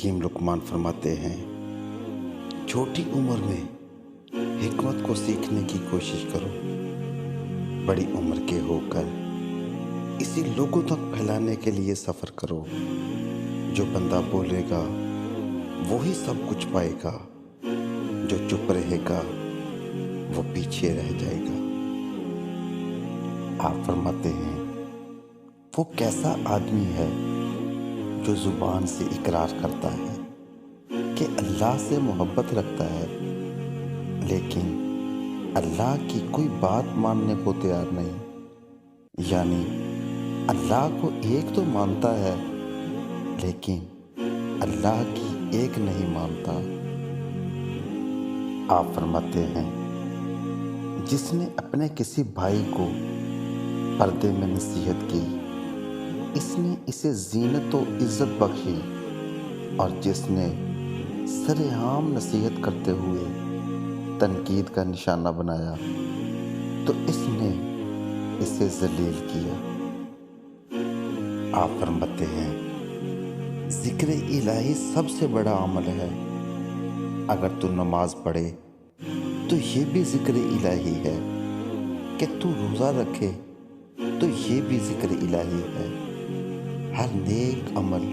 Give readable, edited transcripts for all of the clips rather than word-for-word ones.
حکیم لقمان فرماتے ہیں، چھوٹی عمر میں حکمت کو سیکھنے کی کوشش کرو، بڑی عمر کے ہو کر اسی لوگوں تک پھیلانے کے لیے سفر کرو۔ جو بندہ بولے گا وہی سب کچھ پائے گا، جو چپ رہے گا وہ پیچھے رہ جائے گا۔ آپ فرماتے ہیں، وہ کیسا آدمی ہے جو زبان سے اقرار کرتا ہے کہ اللہ سے محبت رکھتا ہے، لیکن اللہ کی کوئی بات ماننے کو تیار نہیں، یعنی اللہ کو ایک تو مانتا ہے لیکن اللہ کی ایک نہیں مانتا۔ آپ فرماتے ہیں، جس نے اپنے کسی بھائی کو پردے میں نصیحت کی، اس نے اسے زینت و عزت بخشی، اور جس نے سر عام نصیحت کرتے ہوئے تنقید کا نشانہ بنایا تو اس نے اسے ذلیل کیا۔ آپ فرماتے ہیں، ذکر الہی سب سے بڑا عمل ہے۔ اگر تو نماز پڑھے تو یہ بھی ذکر الہی ہے، کہ تو روزہ رکھے تو یہ بھی ذکر الہی ہے۔ ہر نیک عمل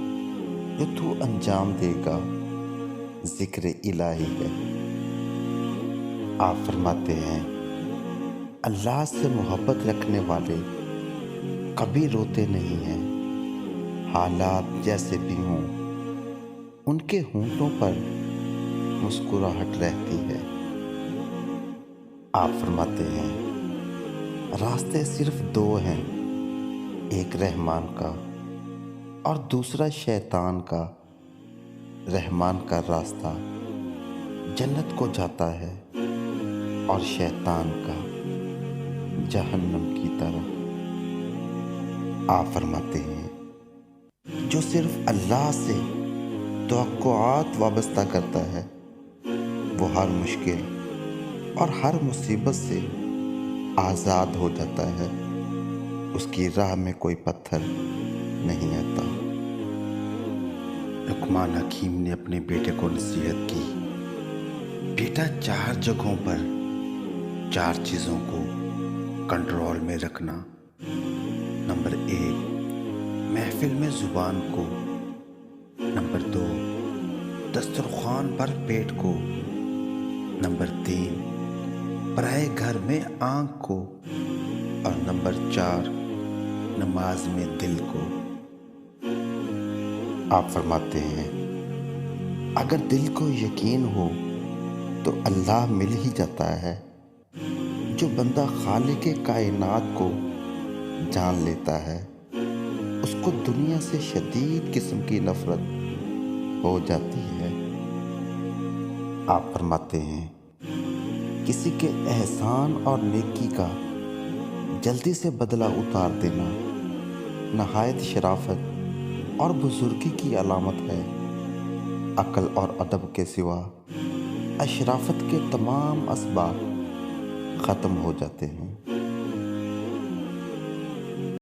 جو تو انجام دے گا ذکر الہی ہے۔ آپ فرماتے ہیں، اللہ سے محبت رکھنے والے کبھی روتے نہیں ہیں، حالات جیسے بھی ہوں ان کے ہونٹوں پر مسکراہٹ رہتی ہے۔ آپ فرماتے ہیں، راستے صرف دو ہیں، ایک رحمان کا اور دوسرا شیطان کا۔ رحمان کا راستہ جنت کو جاتا ہے اور شیطان کا جہنم کی طرف۔ آپ فرماتے ہیں، جو صرف اللہ سے توقعات وابستہ کرتا ہے وہ ہر مشکل اور ہر مصیبت سے آزاد ہو جاتا ہے، اس کی راہ میں کوئی پتھر نہیں آتا۔ لقمان حکیم نے اپنے بیٹے کو نصیحت کی، بیٹا 4 جگہوں پر 4 چیزوں کو کنٹرول میں رکھنا۔ نمبر 1، محفل میں زبان کو۔ نمبر 2، دسترخوان پر پیٹ کو۔ نمبر 3، پرائے گھر میں آنکھ کو۔ اور نمبر 4، نماز میں دل کو۔ آپ فرماتے ہیں، اگر دل کو یقین ہو تو اللہ مل ہی جاتا ہے۔ جو بندہ خالق کائنات کو جان لیتا ہے اس کو دنیا سے شدید قسم کی نفرت ہو جاتی ہے۔ آپ فرماتے ہیں، کسی کے احسان اور نیکی کا جلدی سے بدلہ اتار دینا نہایت شرافت اور بزرگی کی علامت ہے۔ عقل اور ادب کے سوا اشرافت کے تمام اسباب ختم ہو جاتے ہیں۔